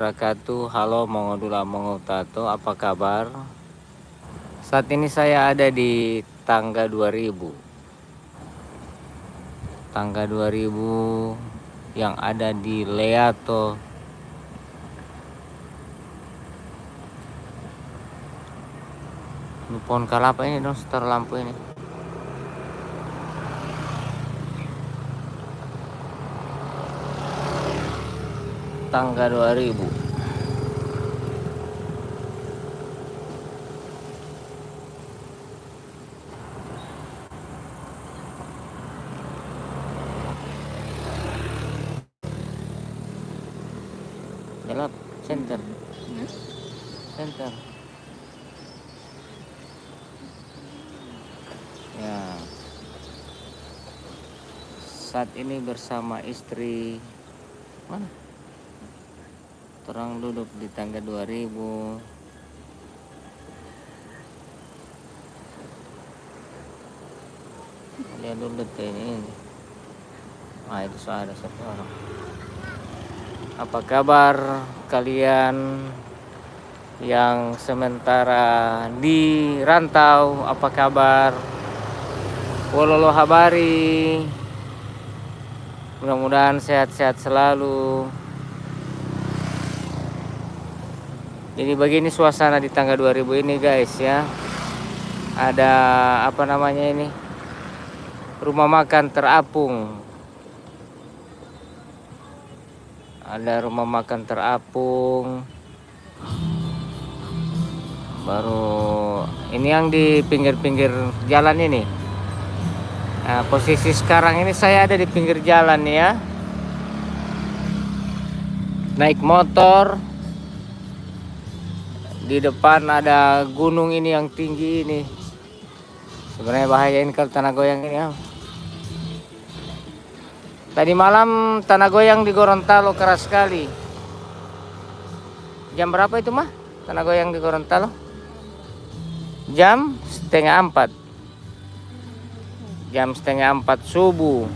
Wabarakatuh. Halo Mongodula Mongotato, apa kabar? Saat ini saya ada di tangga 2000. Tangga 2000 yang ada di Leato. Ini pohon kelapa ini dong, setar lampu ini. Tangga 2000. Gelap, center. Center. Ya. Saat ini bersama istri. Mana? Orang duduk di tangga 2000. Lihat dulu deh ini. Ah, itu ada satu orang. Apa kabar kalian yang sementara di rantau? Apa kabar? Wololo habari. Mudah-mudahan sehat-sehat selalu. Jadi begini suasana di tangga 2000 ini guys ya. Ada apa namanya ini? Rumah makan terapung. Ada rumah makan terapung. Baru ini yang di pinggir-pinggir jalan ini. Nah, posisi sekarang ini saya ada di pinggir jalan ya. Naik motor. Di depan ada gunung ini yang tinggi ini. Sebenarnya bahaya ini kalau tanah goyang ini ya. Tadi malam tanah goyang di Gorontalo keras sekali. Jam berapa itu mah tanah goyang di Gorontalo? Jam 3:30. Jam 3:30 subuh.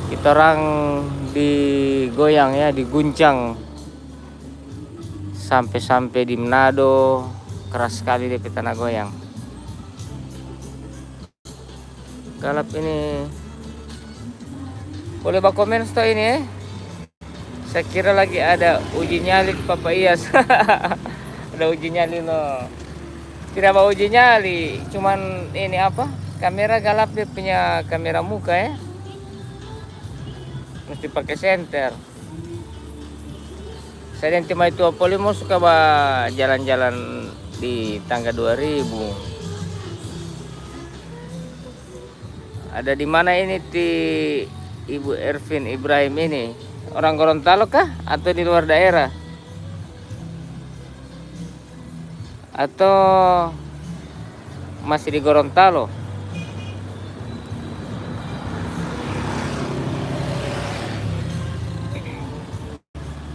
Kita orang digoyang ya, diguncang. Sampai-sampai di Manado keras sekali di tanah goyang. Galap ini. Boleh bak komen sto ini Saya kira lagi ada uji nyali Papa Iyas. Ada uji nyali no. Tidak mau uji nyali, cuman ini apa? Kamera galap, dia punya kamera muka ya. Mesti pakai senter. Saya dan tim itu Apolimo suka jalan-jalan di tangga 2000. Ada di mana ini di Ibu Ervin Ibrahim ini? Orang Gorontalo kah? Atau di luar daerah? Atau masih di Gorontalo?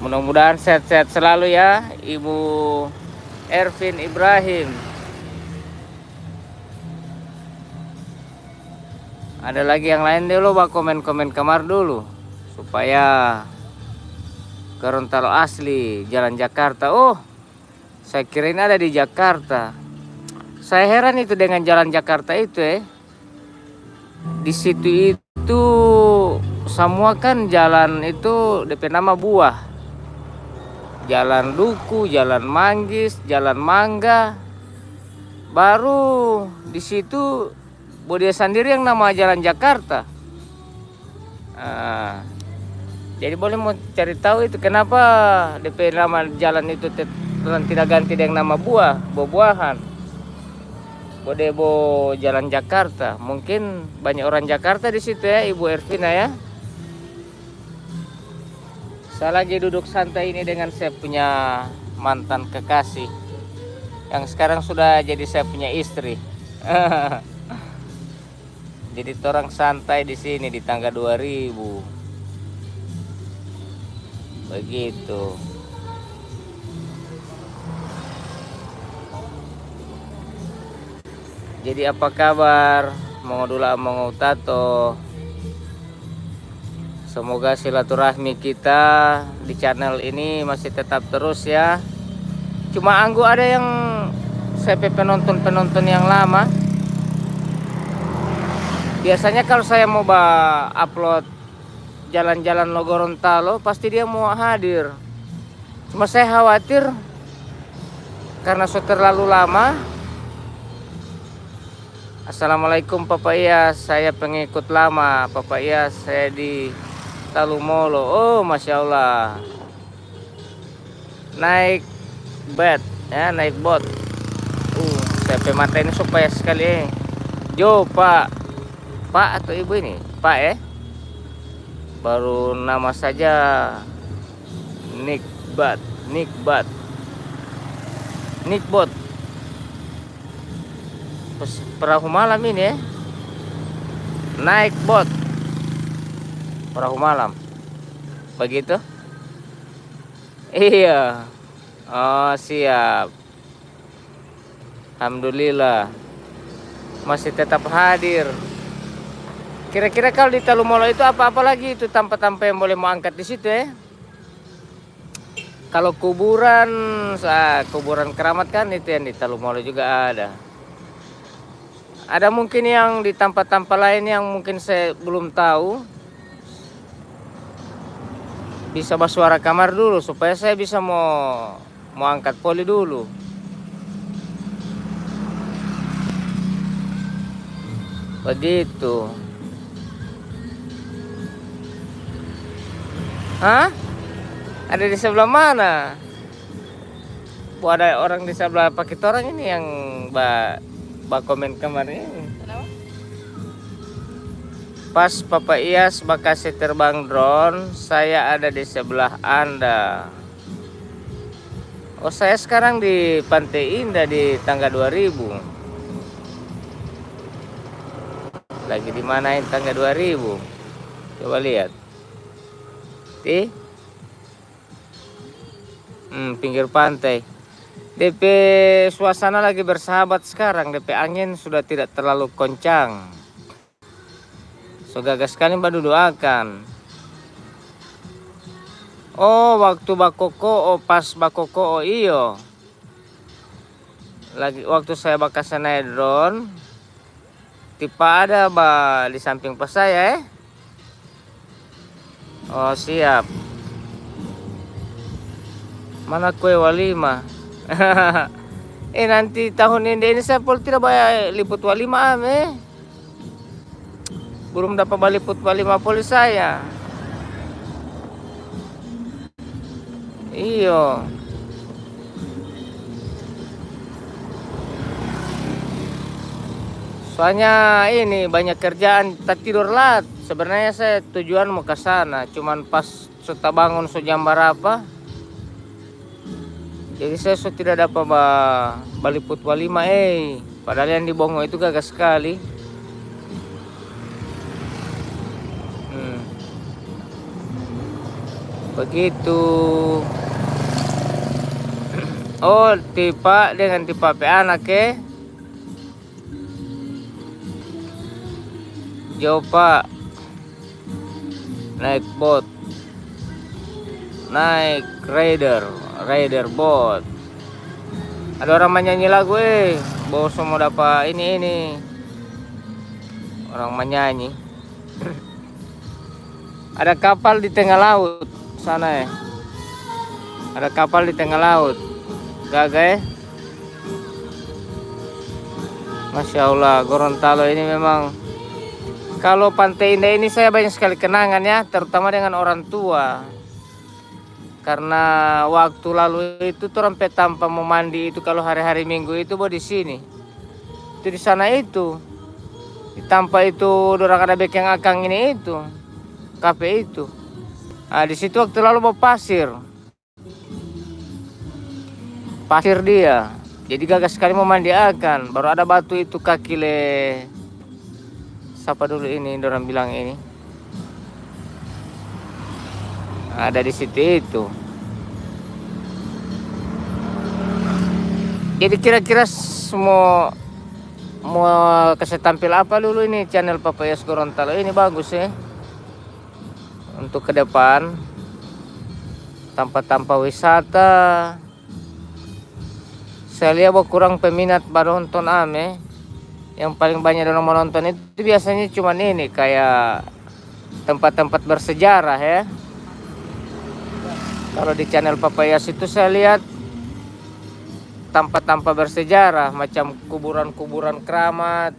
Mudah-mudahan sehat-sehat selalu ya Ibu Ervin Ibrahim. Ada lagi yang lain dulu, bak komen-komen kamar dulu supaya Gorontalo asli, Jalan Jakarta. Oh, saya kira ini ada di Jakarta. Saya heran itu dengan Jalan Jakarta itu Di situ itu semua kan jalan itu DP nama buah. Jalan Duku, Jalan Manggis, Jalan Mangga. Baru di situ dia sendiri yang nama Jalan Jakarta. Jadi boleh mau cari tahu itu kenapa DP nama jalan itu tidak ganti dengan nama buah-buahan. Bodebo Jalan Jakarta. Mungkin banyak orang Jakarta di situ ya, Ibu Ervina ya. Saya lagi duduk santai ini dengan saya punya mantan kekasih yang sekarang sudah jadi saya punya istri. Jadi orang santai di sini di tangga 2000. Begitu. Jadi apa kabar? Mongodula Mongotato. Semoga silaturahmi kita di channel ini masih tetap terus ya. Cuma Anggu ada yang saya penonton yang lama. Biasanya kalau saya mau upload jalan-jalan lo Gorontalo pasti dia mau hadir. Cuma saya khawatir karena sudah terlalu lama. Assalamualaikum Papa Iyas, saya pengikut lama Papa Iyas, saya di Talumolo. Oh Masya Allah, naik bed ya, naik bot. Saya pemata ini supaya sekali Jo Pak atau Ibu ini Pak baru nama saja Nickbot perahu malam ini naik bot perahu malam begitu. Iya, oh siap, alhamdulillah masih tetap hadir. Kira-kira kalau di Talumolo itu apa-apa lagi itu tanpa yang boleh mau angkat di situ Kalau kuburan keramat kan itu yang di Talumolo juga ada. Ada mungkin yang di tempat-tempat lain yang mungkin saya belum tahu. Bisa bersuara kamar dulu supaya saya bisa mau angkat poli dulu. Begitu. Hah? Ada di sebelah mana? Ada orang di sebelah pakai orang ini yang komen kemarin. Pas Papa Iyas bakasi terbang drone, saya ada di sebelah Anda. Oh, saya sekarang di Pantai Indah di tangga 2000. Lagi di manain tangga 2000? Coba lihat. Pinggir pantai. DP suasana lagi bersahabat sekarang. DP angin sudah tidak terlalu kencang. So gagas sekali mbak doakan. Oh waktu bakoko, pas bakoko iyo. Lagi waktu saya bakal naik drone, tipa ada di samping pas saya Oh siap. Mana kue walima? Nanti tahun ini saya tidak bayar liput walima belum dapat baliput walima poli saya. Iyo. Soalnya ini banyak kerjaan, tak tidur lat. Sebenarnya saya tujuan mau ke sana, cuman pas sudah bangun jam berapa. Jadi saya sudah tidak dapat baliput walima Padahal yang di Bongo itu gagas sekali. Begitu. Oh tipa dengan tipa anak jauh Pak. Naik bot, naik rider bot. Ada orang menyanyi lagu bos mau dapat ini orang menyanyi. Ada kapal di tengah laut sana ada kapal di tengah laut gagal Masya Allah. Gorontalo ini memang, kalau Pantai Indah ini saya banyak sekali kenangan terutama dengan orang tua. Karena waktu lalu itu sampai tanpa mau mandi itu kalau hari-hari Minggu itu di sini. Itu di sana itu. Di tanpa itu dorang ada bekeng akang ini itu. Kafe itu. Nah, di situ waktu lalu mau pasir dia. Jadi gagas sekali mau mandi akan. Baru ada batu itu kaki siapa dulu ini dorang bilang ini. Ada di situ itu. Jadi kira-kira semua mau kasih tampil apa dulu ini channel Papa Iyas Gorontalo ini bagus untuk ke depan tempat-tempat wisata. Saya lihat kurang peminat menonton ame. Yang paling banyak orang menonton itu biasanya cuma ini kayak tempat-tempat bersejarah ya. Kalau di channel Papayas itu saya lihat tempat-tempat bersejarah macam kuburan-kuburan keramat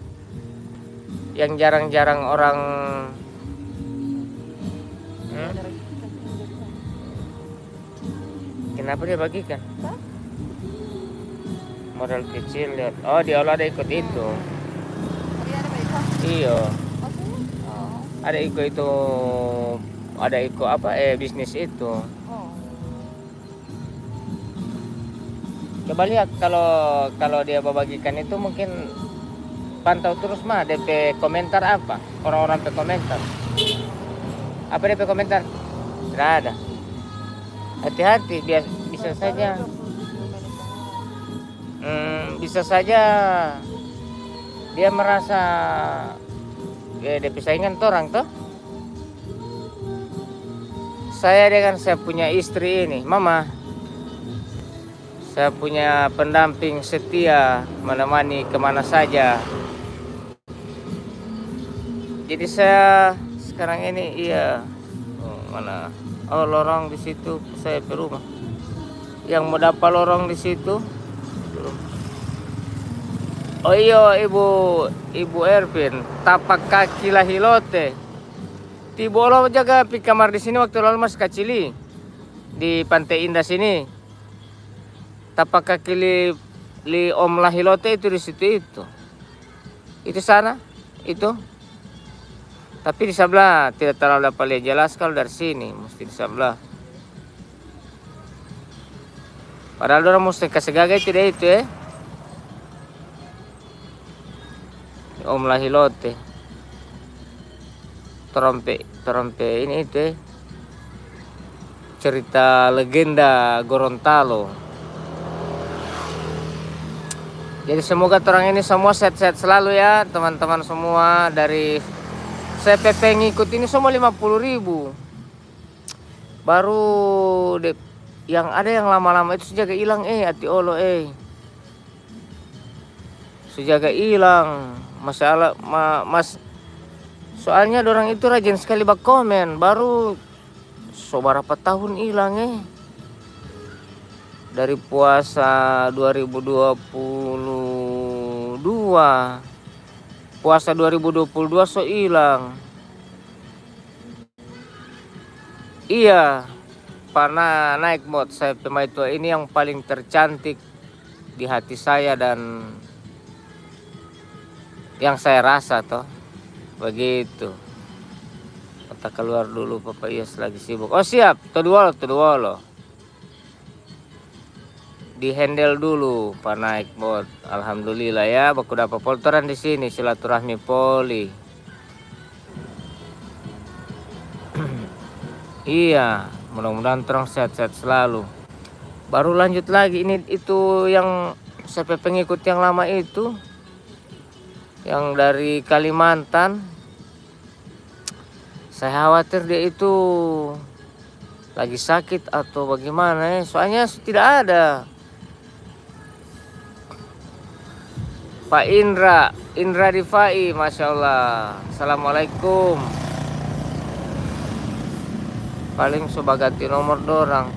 yang jarang-jarang orang Kenapa dia bagikan? Modal kecil lihat. Oh, dia ada ikut itu. Iya. Ada ikut itu. Ada ikut apa? Bisnis itu. Coba lihat kalau dia bagikan itu mungkin pantau terus mah DP komentar apa? Orang-orang pe komentar. Apa DP komentar? Tidak ada. Hati-hati, bisa saja. Bisa saja dia merasa DP saingan orang toh. Saya dengan saya punya istri ini, Mama. Saya punya pendamping setia menemani kemana saja. Jadi saya sekarang ini mana? Oh, lorong di situ saya ke rumah. Yang mau dapat lorong di situ. Oh iya, Ibu Ervin, tapak kaki lahilote. Tibolo jaga pi kamar di sini waktu lalu masih kecili di Pantai Indah sini. Tapak kaki li Om Lahilote itu di situ itu. Itu sana, itu. Tapi di sebelah tidak terlalu dapat lihat jelas kalau dari sini, mesti di sebelah. Padahal orang mesti kasih gagai tidak itu Om Lahilote. Trompe ini itu cerita legenda Gorontalo. Jadi semoga orang ini semua sehat-sehat selalu ya teman-teman semua. Dari saya ngikut ini semua 50.000. Baru yang ada yang lama-lama itu sejaga hilang hati olo sejaga hilang. Masalah mas soalnya orang itu rajin sekali komen. Baru berapa tahun hilang dari puasa 2022 so hilang. Iya, pernah naik mod saya pemain tua ini yang paling tercantik di hati saya dan yang saya rasa toh begitu. Kita keluar dulu, Papayas lagi sibuk. Oh siap, tuduolo. Di handle dulu Pak naik bot. Alhamdulillah ya, baku dapat poltoran di sini silaturahmi poli. Iya, mudah-mudahan terang sehat-sehat selalu. Baru lanjut lagi ini itu yang sampai pengikut yang lama itu, yang dari Kalimantan. Saya khawatir dia itu lagi sakit atau bagaimana soalnya tidak ada. Pak Indra Rifai, Masya Allah. Assalamualaikum. Paling coba ganti nomor dorang.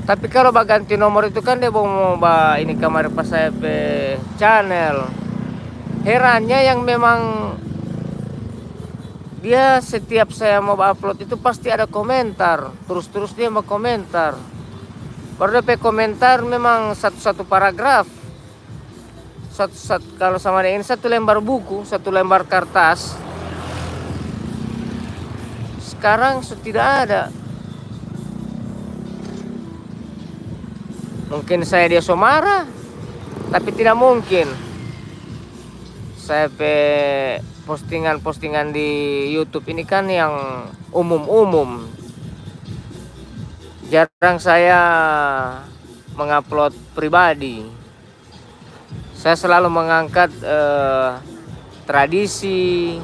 Tapi kalau ganti nomor itu kan dia mau ini kamar pas saya pe channel. Herannya yang memang dia setiap saya mau upload itu pasti ada komentar. Terus dia mau komentar. Baru dia komentar memang satu paragraf. Kalau sama dia ini satu lembar buku, satu lembar kertas. Sekarang tidak ada. Mungkin saya dia marah, tapi tidak mungkin. Saya postingan di YouTube ini kan yang umum. Jarang saya mengupload pribadi. Saya selalu mengangkat tradisi,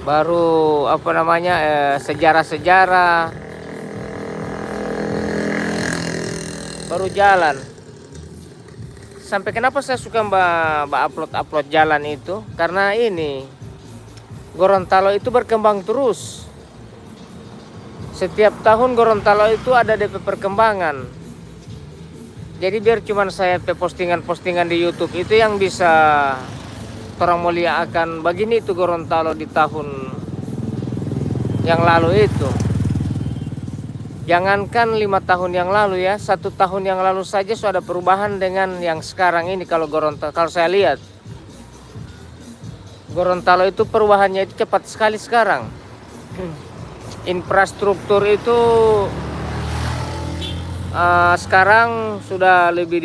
baru apa namanya sejarah-sejarah, baru jalan. Sampai kenapa saya suka mbak upload jalan itu, karena ini Gorontalo itu berkembang terus. Setiap tahun Gorontalo itu ada DP perkembangan. Jadi biar cuman saya postingan-postingan di YouTube itu yang bisa orang mulia akan begini itu Gorontalo di tahun yang lalu itu. Jangankan 5 tahun yang lalu ya, 1 tahun yang lalu saja sudah ada perubahan dengan yang sekarang ini. Kalau Gorontalo, kalau saya lihat Gorontalo itu perubahannya itu cepat sekali sekarang. Infrastruktur itu sekarang sudah lebih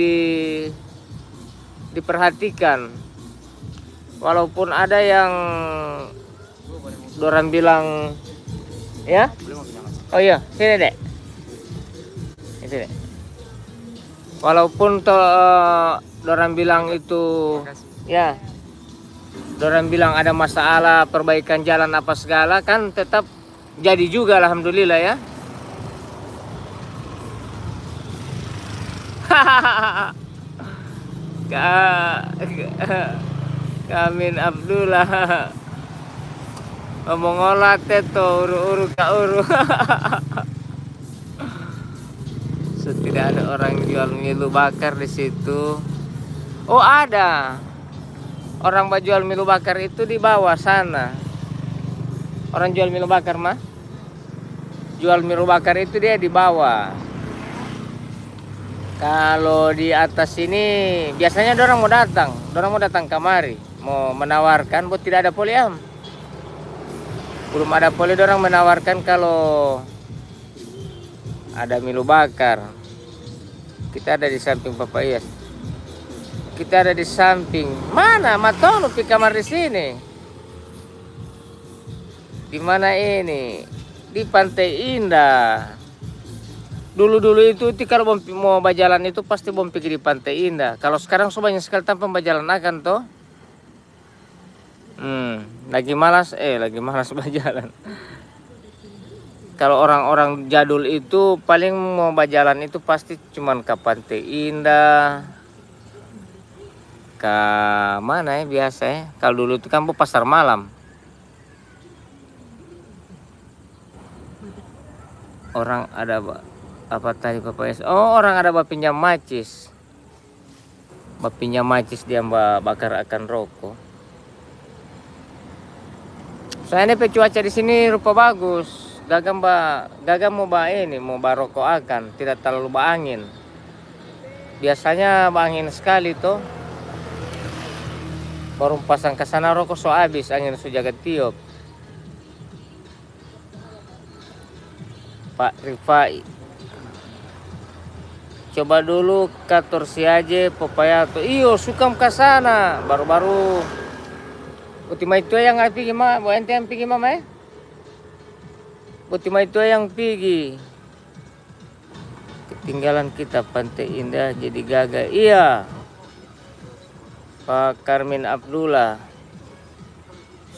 diperhatikan. Walaupun ada yang orang bilang ya, oh iya sini dek, itu dek. Walaupun orang bilang itu ya, orang bilang ada masalah perbaikan jalan apa segala, kan tetap jadi juga alhamdulillah ya. Kamin Abdullah ngomong olat itu uru ka uru. So, tidak ada orang jual milu bakar di situ. Oh ada orang jual milu bakar itu di bawah sana. Orang jual milu bakar mah, jual milu bakar itu dia di bawah. Kalau di atas ini biasanya orang mau datang kemari, mau menawarkan, buat tidak ada poliam. Belum ada poli, orang menawarkan kalau ada milu bakar. Kita ada di samping Papayas. Kita ada di samping mana? Matono pi kamar di sini. Di mana ini? Di Pantai Indah. Dulu itu kalau mau berjalan itu pasti bom pikir di Pantai Indah. Kalau sekarang so banyak sekali tanpa berjalan akan toh. Lagi malas berjalan. Kalau orang-orang jadul itu paling mau berjalan itu pasti cuman ke Pantai Indah. Ke mana ya biasa ya? Kalau dulu itu kan pasar malam. Orang ada apa tadi Papayas? Oh, orang ada pinjam macis. Pinjam macis dia bakar akan rokok. Soalnya cuaca di sini rupa bagus. Gagam mau rokok akan, tidak terlalu angin. Biasanya angin sekali tuh. Baru pasang ke sana rokok so habis, angin so jaga tiup. Pak Rifai, coba dulu kator si aja Popaya tuh iyo sukam ke sana baru-baru utima itu yang pergi mah, bu ente yang pergi mama ya, utima itu yang pergi. Ketinggalan kita Pantai Indah jadi gagal. Iya Pak Karmin Abdullah,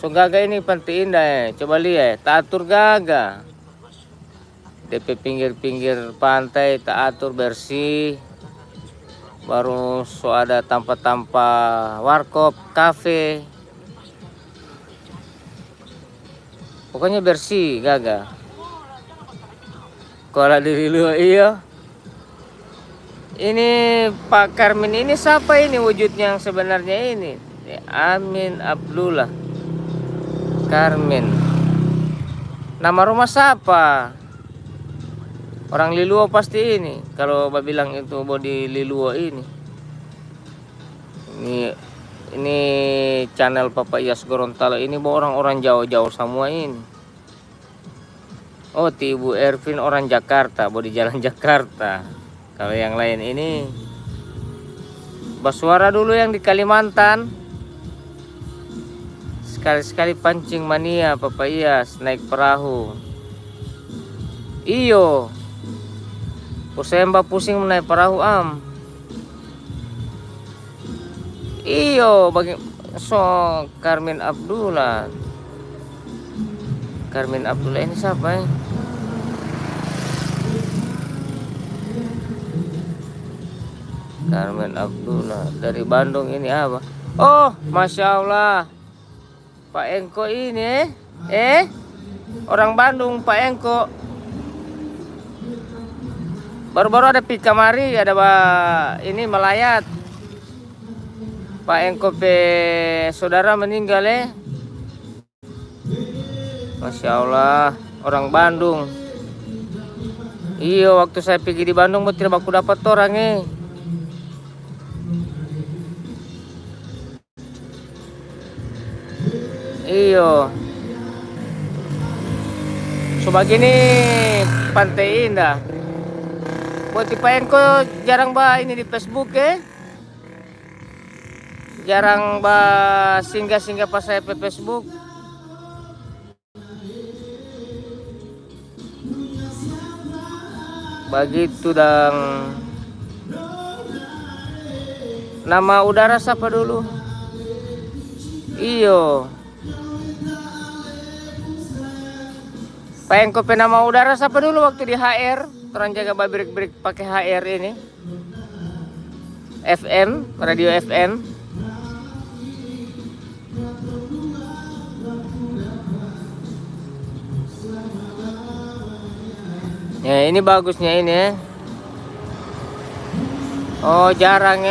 so gagal ini Pantai Indah ya, coba lihat tak atur gagal. DP pinggir-pinggir pantai tak atur bersih, baru so ada tanpa warkop, kafe, pokoknya bersih gagal. Kalau diri lu iya, ini Pak Karmin ini siapa ini wujudnya yang sebenarnya ini? Amin Abdullah Karmin, nama rumah siapa? Orang Liluo pasti ini. Kalau bilang itu body Liluo ini. Ini channel Papayas Gorontalo ini orang-orang jauh-jauh semua ini. Oh, Ibu Ervin orang Jakarta, di jalan Jakarta. Kalau yang lain ini Baswara dulu yang di Kalimantan. Sekali-sekali pancing mania Papayas naik perahu. Iyo. Saya mbak pusing naik perahu am. Iyo bagi so Karmin Abdullah. Karmen Abdullah ini siapa ya? Karmen Abdullah dari Bandung ini apa? Oh, Masya Allah, Pak Engko ini orang Bandung, Pak Engko. Baru-baru ada pi kamari, ada ini melayat. Pak Engko saudara meninggal ya. Masya Allah, orang Bandung. Iya, waktu saya pergi di Bandung tidak aku dapat orang Iyo. So begini Pantai Indah. Buat Pak Engko jarang ini di Facebook jarang singgah-singgah pas saya ke Facebook. Begitu dang. Nama udara siapa dulu? Iyo. Pak Engko nama udara siapa dulu waktu di HR? Orang jaga babrik-babrik pakai HR ini. FM, radio FM. Ya, ini bagusnya ini. Oh, jarang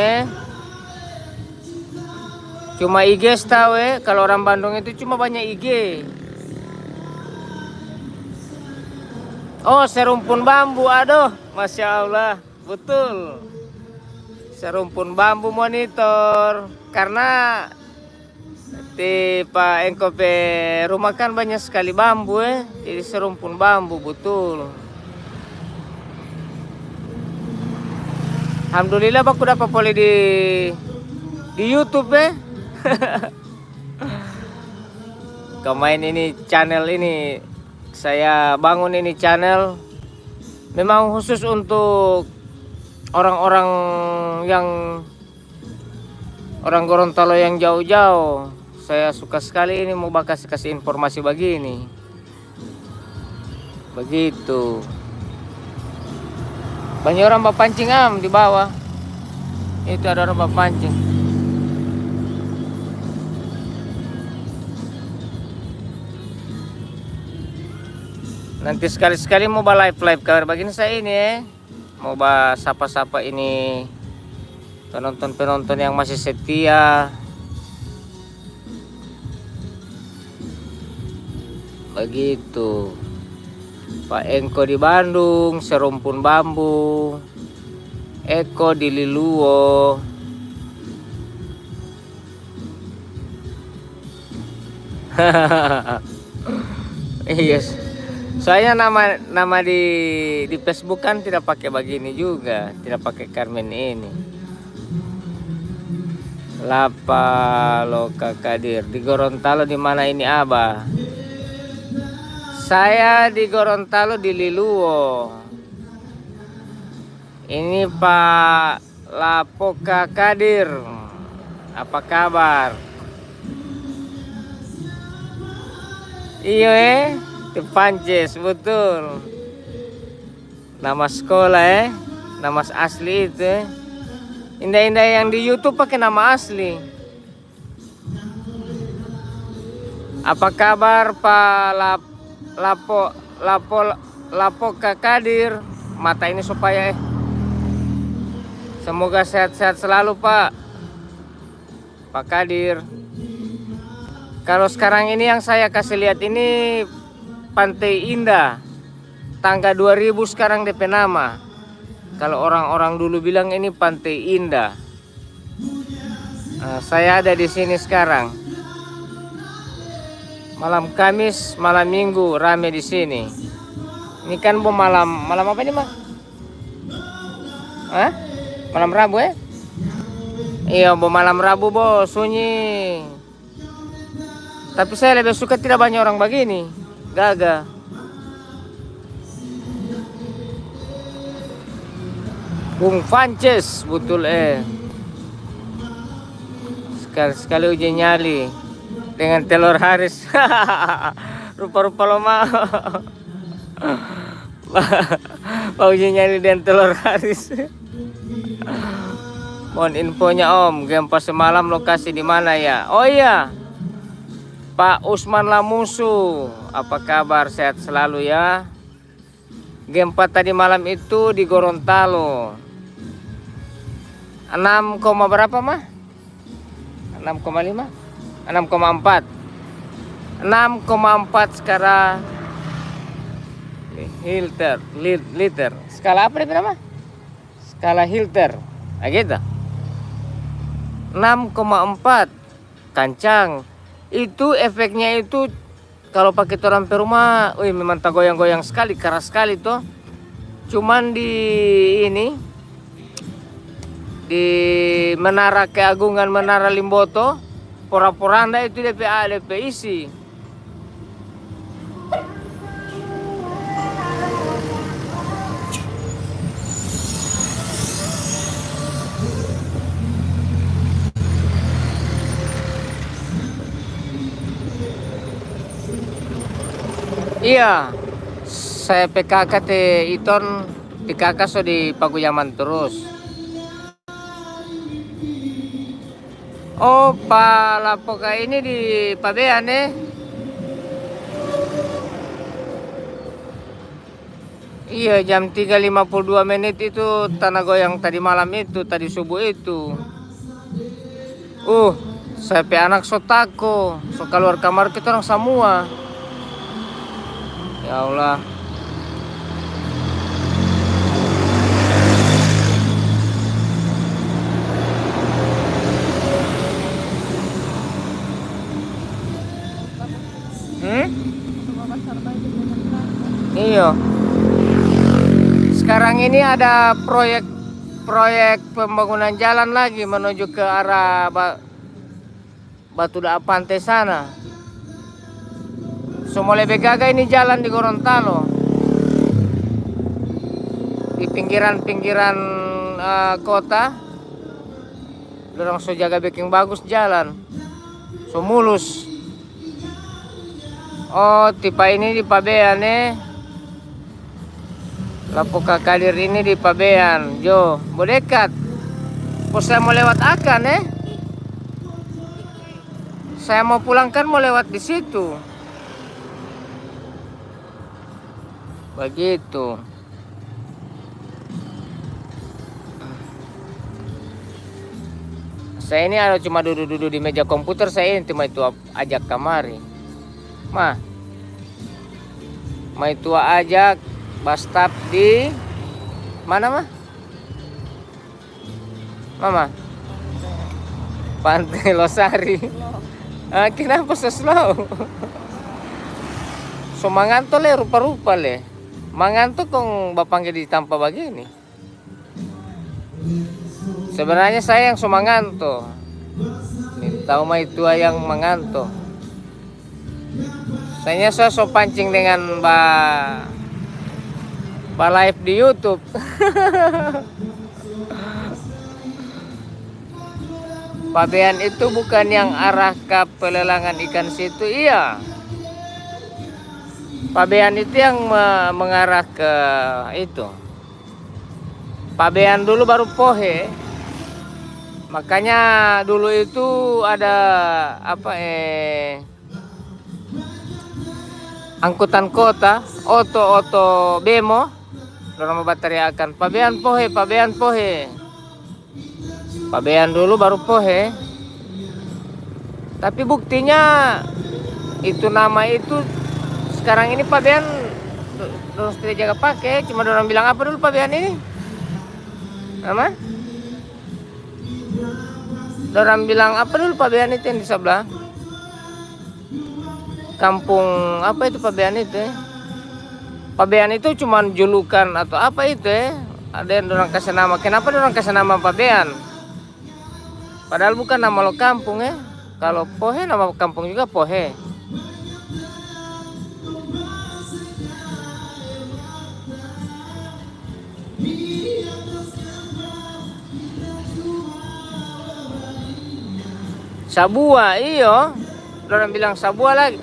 Cuma IG tahu kalau orang Bandung itu cuma banyak IG. Oh, serumpun bambu, aduh, Masya Allah, betul. Serumpun bambu monitor, karena di Pak Engko rumah kan banyak sekali bambu jadi serumpun bambu, betul. Alhamdulillah aku dapat boleh di YouTube Kemain ini channel ini saya bangun ini channel memang khusus untuk orang-orang yang orang Gorontalo yang jauh-jauh. Saya suka sekali ini mau kasih informasi begini. Begitu. Banyak orang pancing di bawah. Itu ada orang pancing. Nanti sekali-sekali mau live kabar begini saya ini mau sapa-sapa ini penonton-penonton yang masih setia. Begitu. Pak Engko di Bandung, serumpun bambu. Eko di Liluwo. Yes. Soalnya nama di Facebook kan tidak pakai begini juga, tidak pakai Karmen ini. Lapa Loka Kadir di Gorontalo di mana ini Abah? Saya di Gorontalo di Liluwo. Ini Pak Lapoka Kadir. Apa kabar? Iya di Pances, betul. Nama sekolah nama asli itu Indah-indah yang di YouTube pakai nama asli. Apa kabar Pak Lapoka Kadir? Mata ini supaya semoga sehat-sehat selalu Pak Kadir. Kalau sekarang ini yang saya kasih lihat ini Pantai Indah, tangga 2000 sekarang DP nama. Kalau orang-orang dulu bilang ini Pantai Indah. Nah, saya ada di sini sekarang. Malam Kamis, malam Minggu rame di sini. Ini kan malam apa ini mah? Hah? Malam Rabu Iya, malam Rabu sunyi. Tapi saya lebih suka tidak banyak orang begini. Gagah. Bung Pances, betul Sekali-sekali uji nyali dengan telur Haris. rupa-rupa lo mau. Paujinya ini dan telur haris. Mohon infonya Om, gempa semalam lokasi di mana ya? Oh iya, Pak Usman Lamusu, apa kabar? Sehat selalu ya. Gempa tadi malam itu di Gorontalo. 6, berapa mah? 6,5? 6,4. 6,4 skala liter. Skala apa dia nama? Skala Hilter. Nah, gitu. 6,4 kancang. Itu efeknya itu kalau pakai orang pe rumah, memang tak goyang-goyang sekali, keras sekali tuh. Cuman di ini di Menara Keagungan Menara Limboto, pora-poranda itu DP isi. Iya, saya PKK te Iton PKK so di Paguyaman terus. Oh, Pak Lapoka ini di Pabean Iya, jam 3.52 itu tanah goyang tadi malam itu, tadi subuh itu. Saya pe anak so tako, so keluar kamar kita orang semua. Ya Allah. Iya. Sekarang ini ada proyek pembangunan jalan lagi menuju ke arah Batu Daa Pantai sana. So mulai begaga ini jalan di Gorontalo. Di pinggiran kota. Dorang so jaga bikin bagus jalan. So mulus. Oh, tipe ini di Pabean Lapoka Kadir ini di Pabean. Jo, bodekat. Pos saya mau lewat akan Saya mau pulang kan mau lewat di situ. Begitu. Saya ini ada cuma duduk-duduk di meja komputer, saya ini cuma itu ajak kamari. Ma itu ajak bastap di mana mah? Mama? Pantai Losari. Kenapa so slow? So manganto le rupa-rupa le. Manganto kong bapangnya di tampa begini. Sebenarnya saya yang so manganto. Tahu mah itu yang manganto. Saya so pancing dengan live di YouTube. Pabean itu bukan yang arah ke pelelangan ikan situ, iya. Pabean itu yang mengarah ke itu. Pabean dulu baru Pohe. Makanya dulu itu ada angkutan kota, oto bemo, dorang membateriakan Pabean Pohe, Pabean Pohe. Pabean dulu baru Pohe. Tapi buktinya itu nama itu sekarang ini Pabean terus tidak jaga pakai, cuma orang bilang apa dulu Pabean ini? Nama? Orang bilang apa dulu Pabean itu yang di sebelah? Kampung apa itu Pabean itu? Pabean itu cuma julukan atau apa itu Ada yang orang kasih nama. Kenapa orang kasih nama Pabean? Padahal bukan nama lo kampung Kalau Pohe nama kampung juga Pohe. Sabua, iyo. Orang bilang Sabua lagi.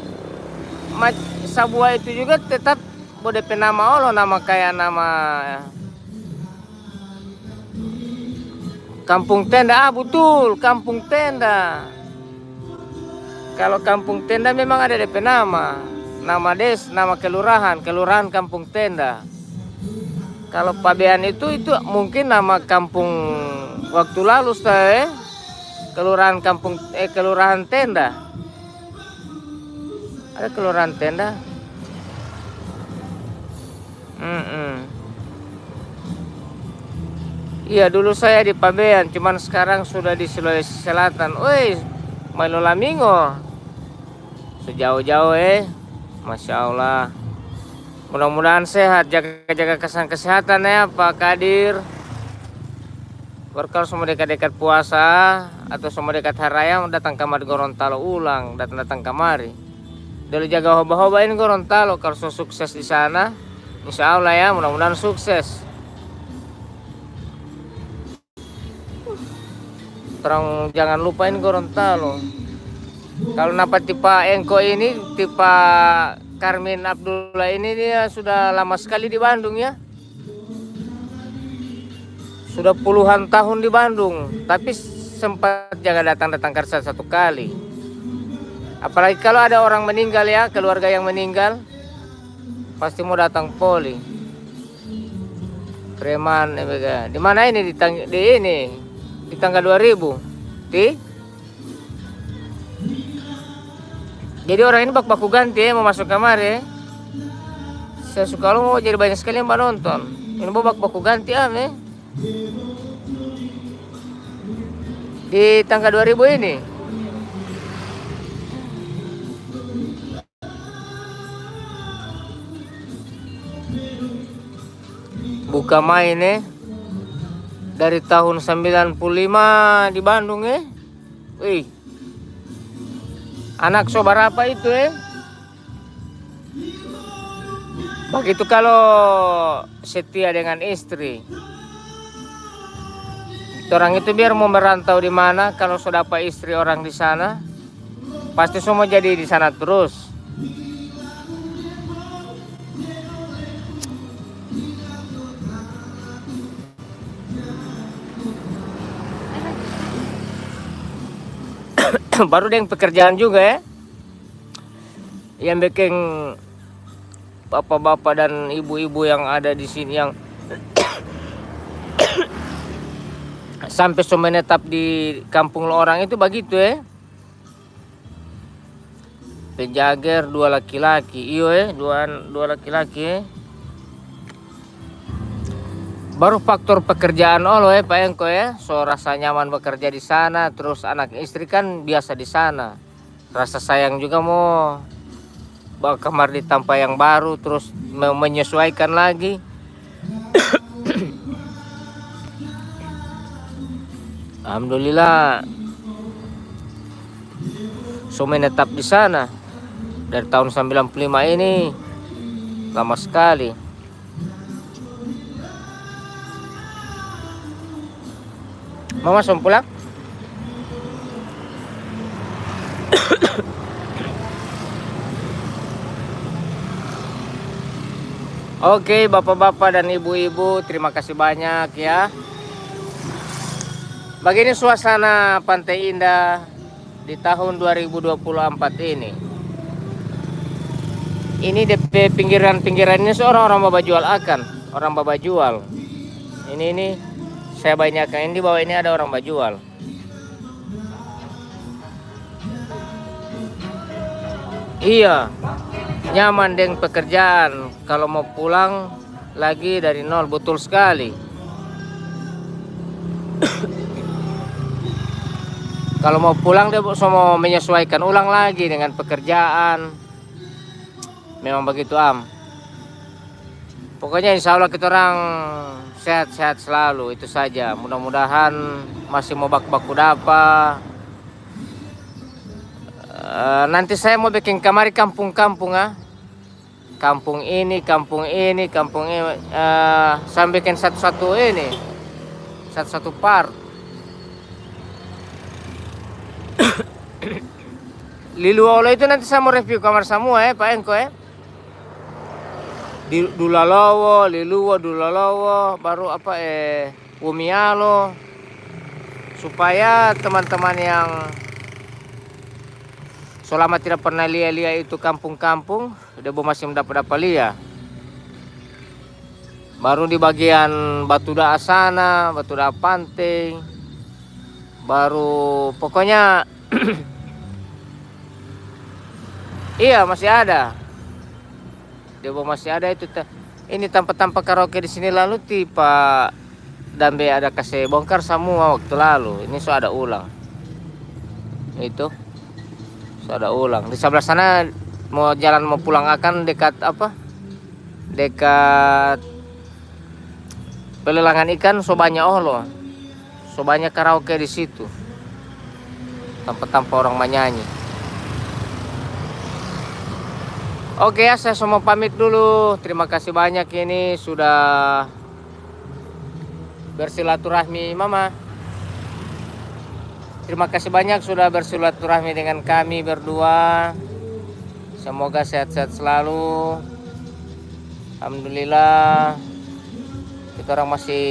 Sabua itu juga tetap boleh nama Allah, nama kayak nama kampung tenda. Betul, kampung tenda. Kalau kampung tenda memang ada DP nama nama kelurahan kampung tenda. Kalau Pabean itu mungkin nama kampung waktu lalu kelurahan kelurahan tenda. Ada kelurahan tenda. Iya, dulu saya di Pabean, cuman sekarang sudah di Sulawesi Selatan. Woi, Mailo Lamingo. Sejauh-jauh Masya Allah. Mudah-mudahan sehat, jaga kesehatan ya Pak Kadir. Kalau semua dekat-dekat puasa atau semua dekat hari raya datang kamari Gorontalo ulang, datang kamari. Dulu jaga hoba-hobain Gorontalo kalau sukses di sana. Insya Allah ya, mudah-mudahan sukses. Terang jangan lupain Gorontalo. Kalau napa tipe Engko ini, tipe Karmin Abdullah ini, dia sudah lama sekali di Bandung ya. Sudah puluhan tahun di Bandung, tapi sempat jangan datang kerja satu kali. Apalagi kalau ada orang meninggal ya, keluarga yang meninggal, pasti mau datang poli. Preman, di mana ini di tanggal 2000, Jadi orang ini baku ganti mau masuk kamar ya. Saya suka lo mau jadi banyak sekali yang nonton. Ini mau baku ganti di tanggal 2000 ini. Buka main dari tahun 95 di Bandung Wih. Anak sobar apa itu Begitu kalau setia dengan istri. Orang itu biar mau merantau di mana, kalau sudah apa istri orang di sana, pasti semua jadi di sana terus. Baru dengan pekerjaan juga yang bikin bapak-bapak dan ibu-ibu yang ada di sini yang sampai menetap di kampung orang itu begitu penjager 2 laki-laki dua laki-laki Baru faktor pekerjaan Pak Engko so rasa nyaman bekerja di sana, terus anak istri kan biasa di sana. Rasa sayang juga mau bawa kamar di tempat yang baru, terus menyesuaikan lagi. Alhamdulillah so menetap di sana dari tahun 95 ini, lama sekali. Mama langsung pulang. Oke, bapak-bapak dan ibu-ibu, terima kasih banyak ya. Begini suasana Pantai Indah di tahun 2024 ini. Ini DP pinggiran-pinggiran ini seorang orang bawa jual orang bawa jual. Ini saya banyakkan di bawah ini ada orang bajual. Iya, nyaman dengan pekerjaan. Kalau mau pulang lagi dari nol, betul sekali. Kalau mau pulang dia mau menyesuaikan ulang lagi dengan pekerjaan. Memang begitu Pokoknya insya Allah kita orang sehat-sehat selalu, itu saja. Mudah-mudahan masih mau baku-baku dapa. Nanti saya mau bikin kamari kampung-kampung Kampung ini. Saya bikin satu part. Liluolo itu nanti saya mau review kamar semua Pak Engko di Dulalowo, Liluwo, Dulalowo, baru apa Umialo, supaya teman-teman yang selama tidak pernah lihat itu kampung-kampung, udah masih mendapat lihat. Baru di bagian Batu Daa sana, Batu Daa Panting, baru pokoknya iya masih ada. Dia masih ada itu. Ini tanpa karaoke di sini lalu Pak Dambe ada kasih bongkar semua waktu lalu. Ini sudah ada ulang. Itu sudah ada ulang. Di sebelah sana mau pulang akan dekat apa? Dekat pelelangan ikan sobanya loh. Sobanya karaoke di situ. Tanpa orang menyanyi. Oke ya, saya semua pamit dulu. Terima kasih banyak ini sudah bersilaturahmi Mama. Terima kasih banyak sudah bersilaturahmi dengan kami berdua. Semoga sehat-sehat selalu. Alhamdulillah kita orang masih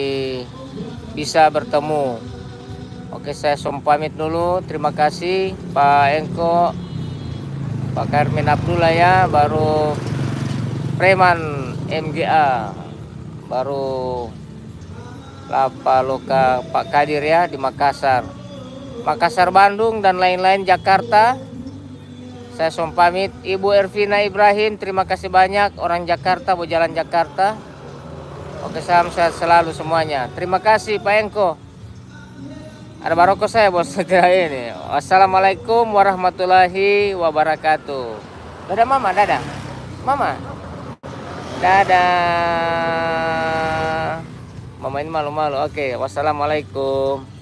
bisa bertemu. Oke, saya semua pamit dulu. Terima kasih Pak Engko, Pak Karmin Abdullah ya, baru Preman MGA, baru Lapa Loka Pak Kadir ya di Makassar, Bandung dan lain-lain Jakarta. Saya pamit. Ibu Ervina Ibrahim, terima kasih banyak, orang Jakarta, mau jalan Jakarta. Oke, salam sehat selalu semuanya. Terima kasih Pak Engko. Ada baroko saya bos ini. Wassalamualaikum warahmatullahi wabarakatuh. Dadah Mama, dadah. Mama. Dadah. Mama ini malu-malu. Oke, wassalamualaikum.